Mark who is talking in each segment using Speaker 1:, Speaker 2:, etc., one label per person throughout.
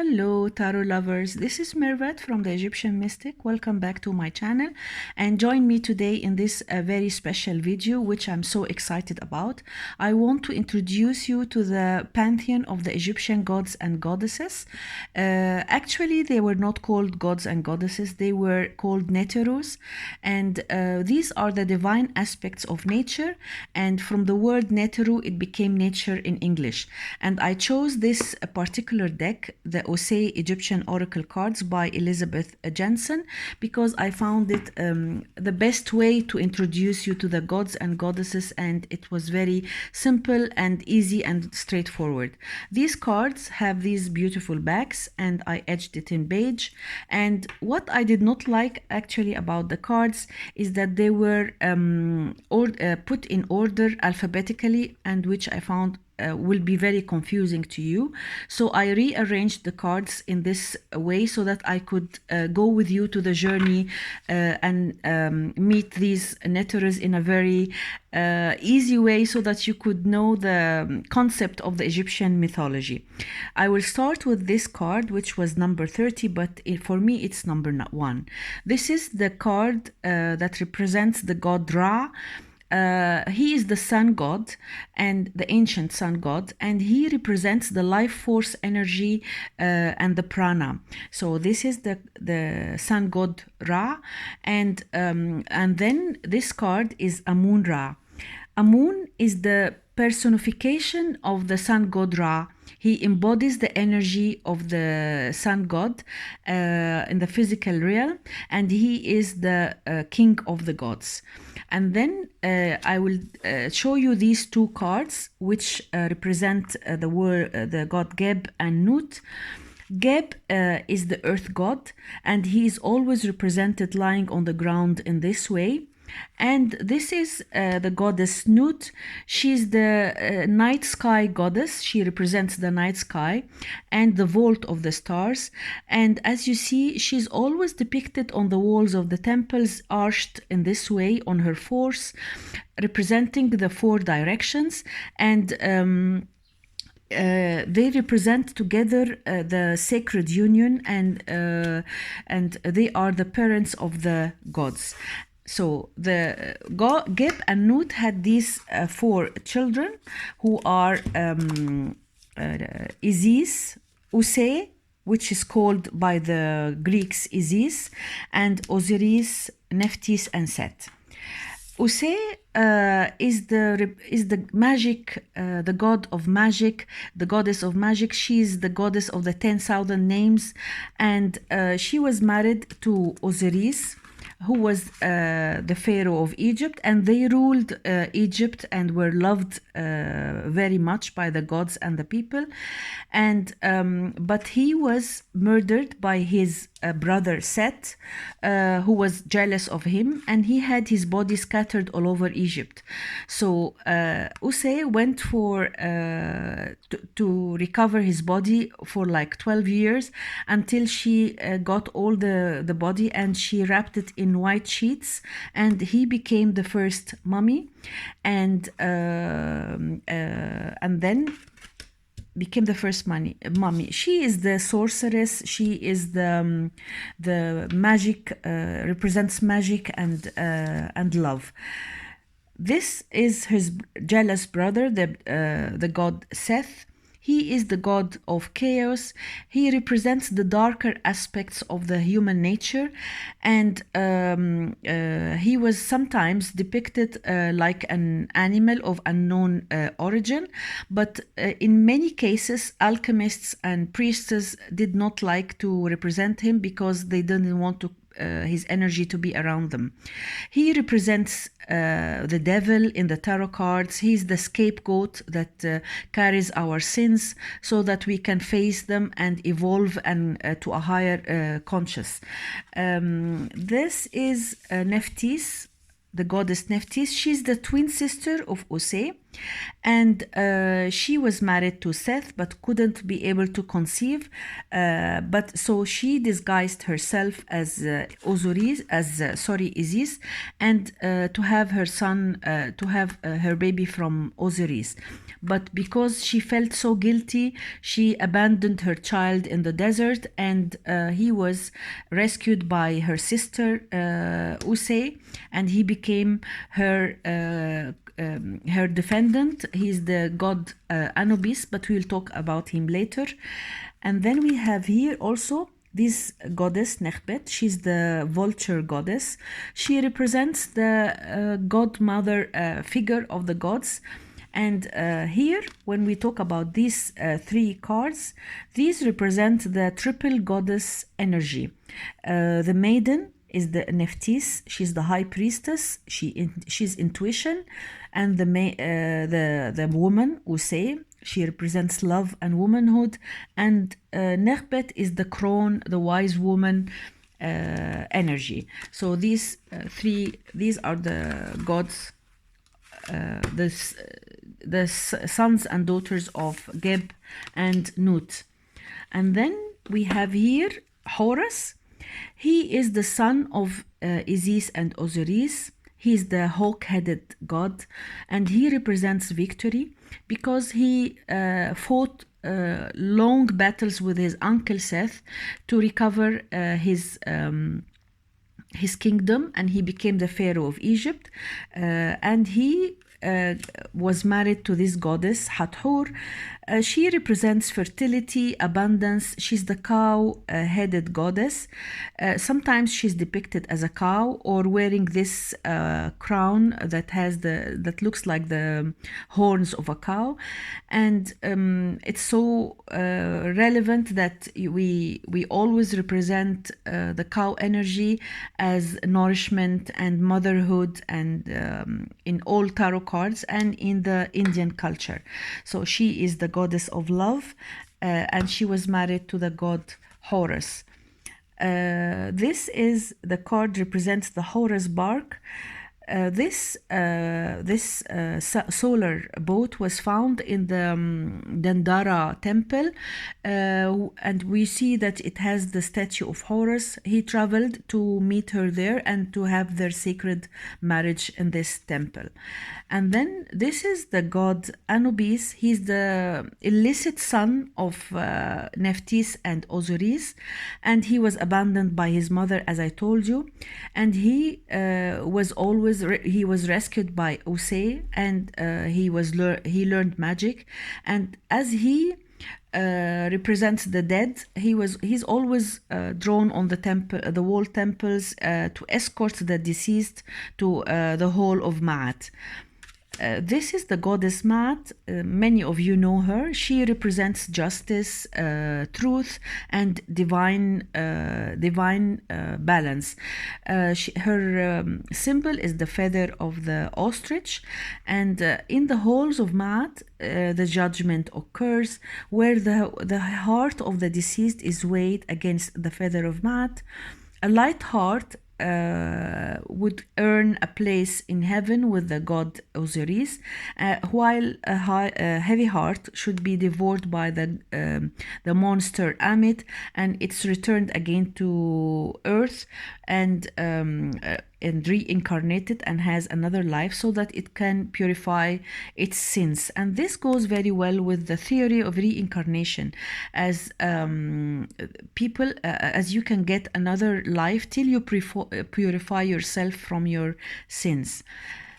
Speaker 1: Hello, tarot lovers. This is Mervat from the Egyptian Mystic. Welcome back to my channel and join me today in this very special video, which I'm so excited about. I want to introduce you to the pantheon of the Egyptian gods and goddesses. Actually, they were not called gods and goddesses, they were called Neterus, and these are the divine aspects of nature. And from the word Neteru, it became nature in English. And I chose this particular deck, the Osei Egyptian Oracle cards by Elizabeth Jensen, because I found it the best way to introduce you to the gods and goddesses, and it was very simple and easy and straightforward. These cards have these beautiful backs, and I etched it in beige. And what I did not like actually about the cards is that they were put in order alphabetically, and which I found will be very confusing to you. So I rearranged the cards in this way so that I could go with you to the journey and meet these Neterus in a very easy way, so that you could know the concept of the Egyptian mythology. I will start with this card, which was number 30, but for me it's number 1. This is the card that represents the god Ra. He is the sun god and the ancient sun god, and he represents the life force energy and the prana. So this is the sun god Ra, and then this card is Amun Ra. Amun is the personification of the sun god Ra. He embodies the energy of the sun god in the physical realm, and he is the king of the gods. And then I will show you these two cards, which represent the god Geb and Nut. Geb is the earth god, and he is always represented lying on the ground in this way. And this is the goddess Nut. She's the night sky goddess. She represents the night sky and the vault of the stars. And as you see, she's always depicted on the walls of the temples, arched in this way on her force, representing the 4 directions. And they represent together the sacred union, and they are the parents of the gods. So the Geb and Nut had these 4 children, who are Isis, Usei, which is called by the Greeks Isis, and Osiris, Nephthys, and Set. Usei is the magic, the god of magic, the goddess of magic. She is the goddess of the 10,000 names, and she was married to Osiris, who was the pharaoh of Egypt, and they ruled Egypt and were loved very much by the gods and the people. And but he was murdered by his brother Set, who was jealous of him, and he had his body scattered all over Egypt. So Usei went for to recover his body for like 12 years, until she got all the body, and she wrapped it in white sheets, and he became the first mummy, and then became the first mummy. She is the sorceress. She is the magic, represents magic and love. This is his jealous brother, the god Seth. He is the god of chaos. He represents the darker aspects of the human nature, and he was sometimes depicted like an animal of unknown origin. But in many cases, alchemists and priestesses did not like to represent him, because they didn't want to his energy to be around them. He represents the devil in the tarot cards. He's the scapegoat that carries our sins, so that we can face them and evolve and to a higher conscious. This is Nephthys, the goddess Nephthys. She's the twin sister of Usei. And she was married to Seth but couldn't be able to conceive. But so she disguised herself as Isis, and to have her son, to have her baby from Osiris. But because she felt so guilty, she abandoned her child in the desert, and he was rescued by her sister Usay, and he became her defendant. He's the god Anubis, but we'll talk about him later. And then we have here also this goddess Nekhbet. She's the vulture goddess. She represents the godmother figure of the gods. And here, when we talk about these three cards, these represent the triple goddess energy. The maiden is the Nephthys. She's the high priestess. She's intuition. And the woman, Usay, she represents love and womanhood. And Nekhbet is the crone, the wise woman energy. So these are the gods, the sons and daughters of Geb and Nut. And then we have here Horus. He is the son of Isis and Osiris. He is the hawk-headed god, and he represents victory because he fought long battles with his uncle Seth to recover his kingdom, and he became the pharaoh of Egypt. And he was married to this goddess Hathor. She represents fertility, abundance. She's the cow-headed goddess. Sometimes she's depicted as a cow or wearing this crown that looks like the horns of a cow, and it's so relevant that we always represent the cow energy as nourishment and motherhood, and in all tarot cards and in the Indian culture. So she is the goddess of love, and she was married to the god Horus. This is the card represents the Horus bark. This solar boat was found in the Dendara temple, and we see that it has the statue of Horus. He traveled to meet her there and to have their sacred marriage in this temple. And then this is the god Anubis. He's the illicit son of Nephthys and Osiris, and he was abandoned by his mother, as I told you. And he was rescued by Usay, and he learned magic. And as he represents the dead, he's always drawn on the wall temples to escort the deceased to the hall of Ma'at. This is the goddess Ma'at. Many of you know her. She represents justice, truth, and divine balance. Her symbol is the feather of the ostrich, and in the halls of Ma'at, the judgment occurs, where the heart of the deceased is weighed against the feather of Ma'at. A light heart would earn a place in heaven with the god Osiris, while a heavy heart should be devoured by the monster Amit, and it's returned again to earth and reincarnated and has another life so that it can purify its sins. And this goes very well with the theory of reincarnation, as people, as you can get another life till you purify yourself from your sins.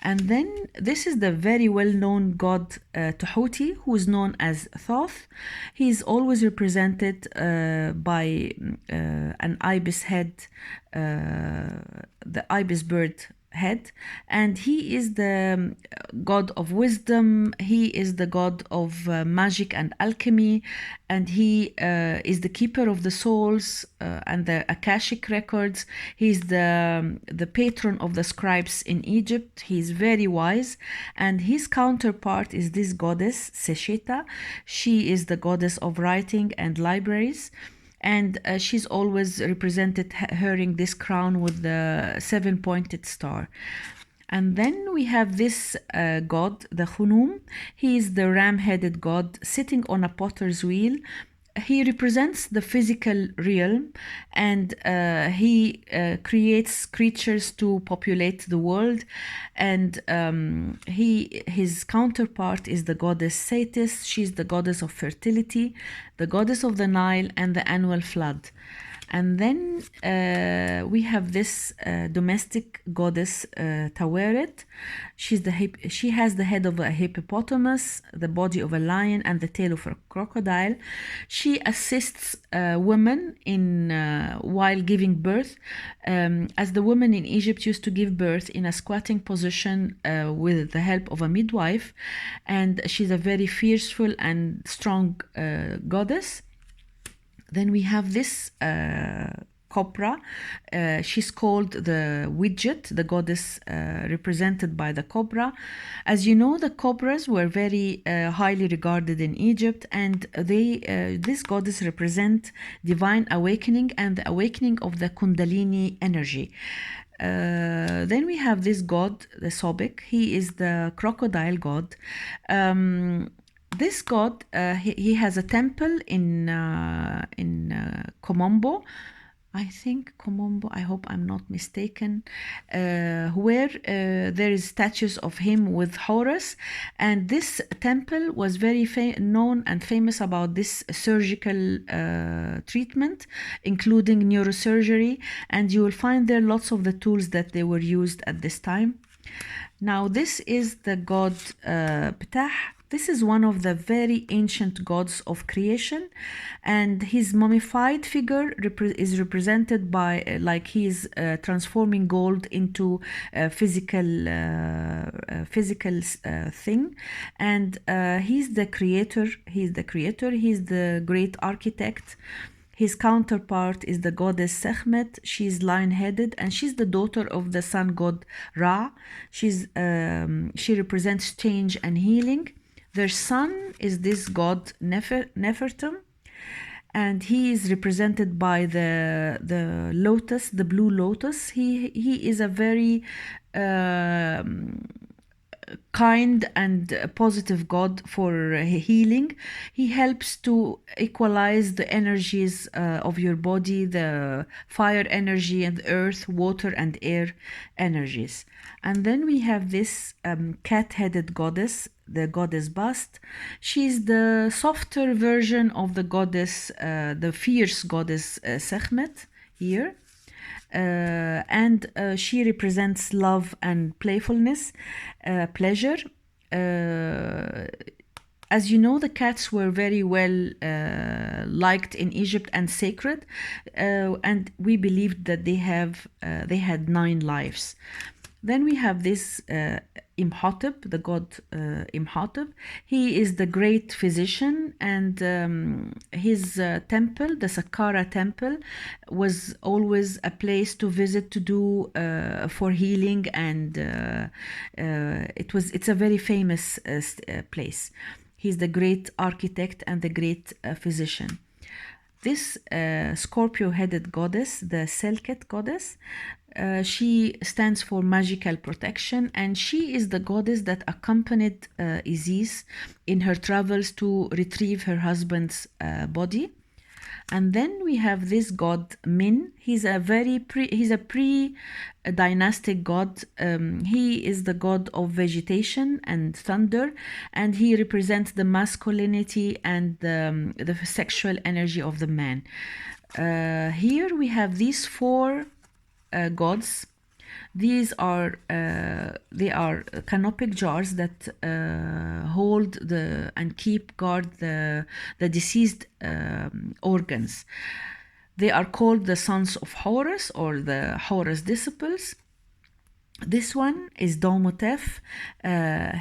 Speaker 1: And then this is the very well-known god Tahuti, who is known as Thoth. He is always represented by an ibis head, the ibis bird head, and he is the god of wisdom. He is the god of magic and alchemy, and he is the keeper of the souls and the Akashic records. He's the patron of the scribes in Egypt. He's very wise, and his counterpart is this goddess Sesheta. She is the goddess of writing and libraries, and she's always represented wearing this crown with the seven-pointed star. And then we have this god, the Khunum. He is the ram-headed god sitting on a potter's wheel. He represents the physical realm, and he creates creatures to populate the world. And his counterpart is the goddess Satis. She's the goddess of fertility, the goddess of the Nile, and the annual flood. And then we have this domestic goddess Taweret. She has the head of a hippopotamus, the body of a lion, and the tail of a crocodile. She assists women in while giving birth, as the women in Egypt used to give birth in a squatting position with the help of a midwife, and she's a very fearful and strong goddess. Then we have this cobra. She's called the Widget, the goddess represented by the cobra. As you know, the cobras were very highly regarded in Egypt, and this goddess represent divine awakening and the awakening of the Kundalini energy. Then we have this god, the Sobek. He is the crocodile god. This god, he has a temple in Komombo. I think Komombo, I hope I'm not mistaken, where there is statues of him with Horus. And this temple was very known and famous about this surgical treatment, including neurosurgery. And you will find there lots of the tools that they were used at this time. Now, this is the god Ptah. This is one of the very ancient gods of creation, and his mummified figure is represented by like he is transforming gold into a physical thing, and he's the creator. He's the great architect. His counterpart is the goddess Sekhmet. She's lion-headed, and she's the daughter of the sun god Ra. She represents change and healing. Their son is this god Nefertum, and he is represented by the lotus, the blue lotus. He is a very kind and positive god for healing. He helps to equalize the energies of your body, the fire energy and earth, water and air energies. And then we have this cat-headed goddess, the goddess Bast. She's the softer version of the goddess, the fierce goddess Sekhmet here. And she represents love and playfulness, pleasure. As you know, the cats were very well liked in Egypt and sacred, and we believed that they had 9 lives. Then we have this Imhotep, the god Imhotep. He is the great physician, and his temple, the Saqqara temple, was always a place to visit to do for healing, and it's a very famous place. He's the great architect and the great physician. This Scorpio-headed goddess, the Selket goddess, she stands for magical protection, and she is the goddess that accompanied Isis in her travels to retrieve her husband's body. And then we have this god Min. He's a pre-dynastic god. He is the god of vegetation and thunder, and he represents the masculinity and the sexual energy of the man. Here we have these 4 gods. These are they are canopic jars that hold and keep guard the deceased organs. They are called the sons of Horus, or the Horus disciples. This one is Domotef.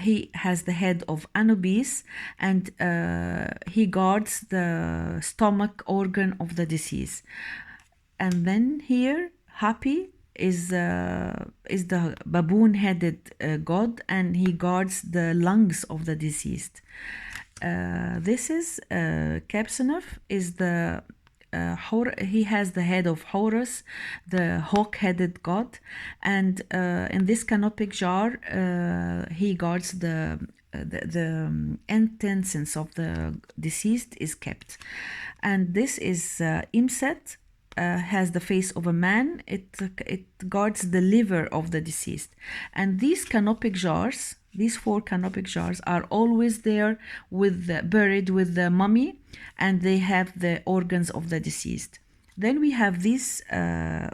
Speaker 1: He has the head of Anubis, and he guards the stomach organ of the deceased. And then here, Hapi is the baboon-headed god, and he guards the lungs of the deceased. This is Kebsenov, is the he has the head of Horus, the hawk-headed god, and in this canopic jar, he guards the intentions of the deceased is kept. And this is Imset, has the face of a man. It guards the liver of the deceased. And these canopic jars, these 4 canopic jars, are always there buried with the mummy, and they have the organs of the deceased. Then we have these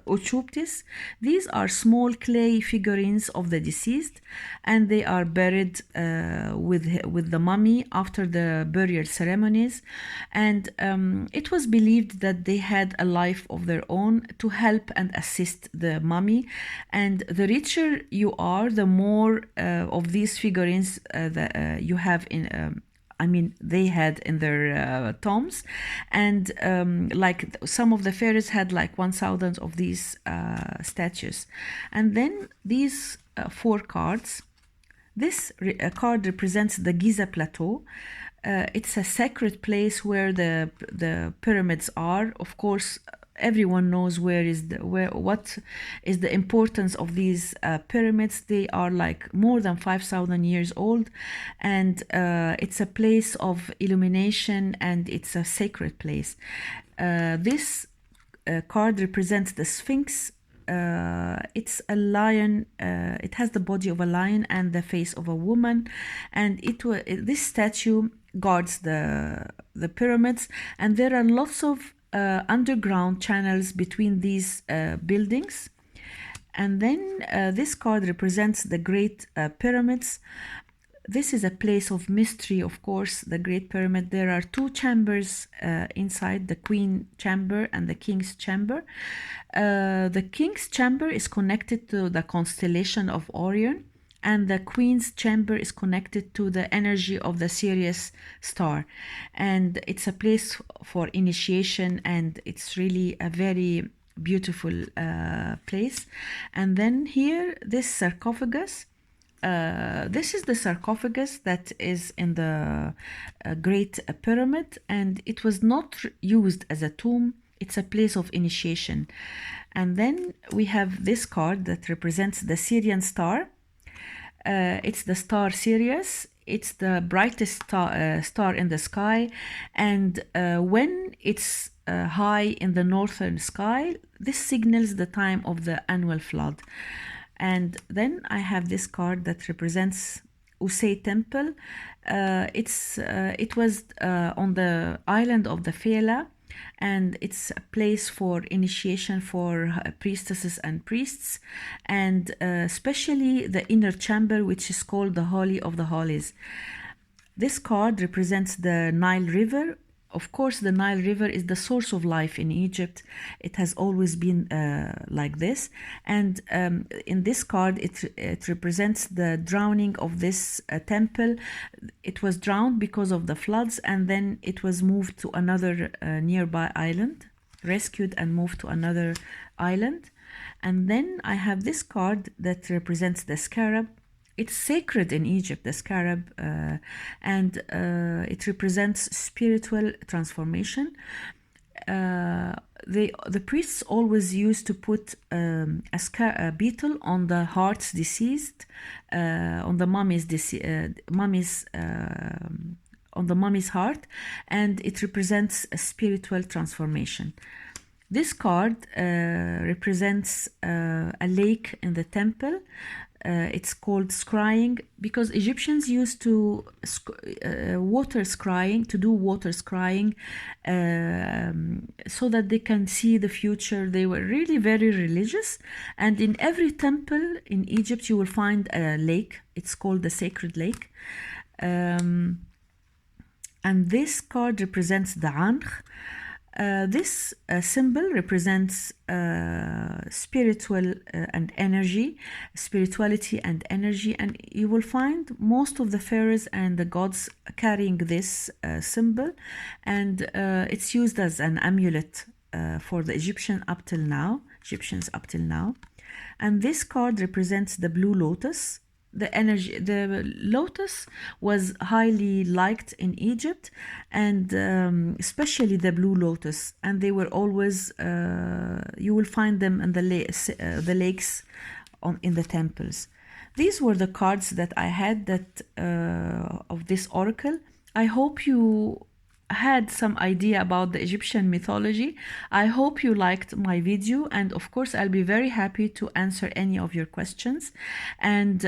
Speaker 1: Uchuptis. These are small clay figurines of the deceased, and they are buried with the mummy after the burial ceremonies. And it was believed that they had a life of their own to help and assist the mummy. And the richer you are, the more of these figurines that you have in. They had in their tombs, and like some of the pharaohs had like 1,000 of these statues. And then these 4 cards. This card represents the Giza Plateau. It's a sacred place where the pyramids are. Of course, everyone knows what is the importance of these pyramids. They are like more than 5,000 years old, and it's a place of illumination, and it's a sacred place. This card represents the Sphinx. It's a lion. It has the body of a lion and the face of a woman, and this statue guards the pyramids, and there are lots of underground channels between these buildings. And then this card represents the Great Pyramids. This is a place of mystery, of course, the Great Pyramid. There are 2 chambers inside, the Queen Chamber and the King's Chamber. The King's Chamber is connected to the constellation of Orion, and the Queen's Chamber is connected to the energy of the Sirius star. And it's a place for initiation, and it's really a very beautiful place. And then here, this sarcophagus. This is the sarcophagus that is in the Great Pyramid, and it was not used as a tomb. It's a place of initiation. And then we have this card that represents the Sirian star. It's the star Sirius. It's the brightest star in the sky, and when it's high in the northern sky, this signals the time of the annual flood. And then I have this card that represents Usei Temple. It was on the island of the Fela, and it's a place for initiation for priestesses and priests, and especially the inner chamber, which is called the Holy of the Holies. This card represents the Nile River. Of course, the Nile River is the source of life in Egypt. It has always been like this. And in this card, it represents the drowning of this temple. It was drowned because of the floods, and then it was moved to another nearby island, rescued and moved to another island. And then I have this card that represents the scarab. It's sacred in Egypt, the scarab, and it represents spiritual transformation. The priests always used to put a beetle on the heart's deceased, on the mummy's heart, and it represents a spiritual transformation. This card represents a lake in the temple. It's called scrying because Egyptians used to do water scrying so that they can see the future. They were really very religious, and in every temple in Egypt you will find a lake. It's called the sacred lake, and this card represents the Ankh. This symbol represents spirituality and energy, and you will find most of the pharaohs and the gods carrying this symbol, and it's used as an amulet for the Egyptians up till now. And this card represents the blue lotus. the energy, the lotus was highly liked in Egypt, and especially the blue lotus, and they were always you will find them in the lakes in the temples. These were the cards that I had that of this oracle. I hope you had some idea about the Egyptian mythology. I hope you liked my video, and of course I'll be very happy to answer any of your questions. And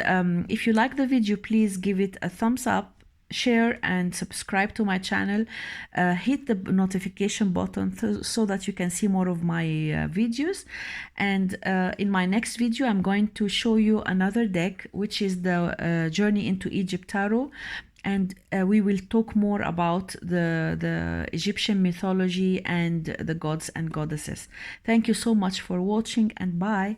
Speaker 1: if you like the video, please give it a thumbs up, share, and subscribe to my channel. Hit the notification button so that you can see more of my videos. And in my next video I'm going to show you another deck, which is the Journey into Egypt Tarot, and we will talk more about the Egyptian mythology and the gods and goddesses. Thank you so much for watching, and bye.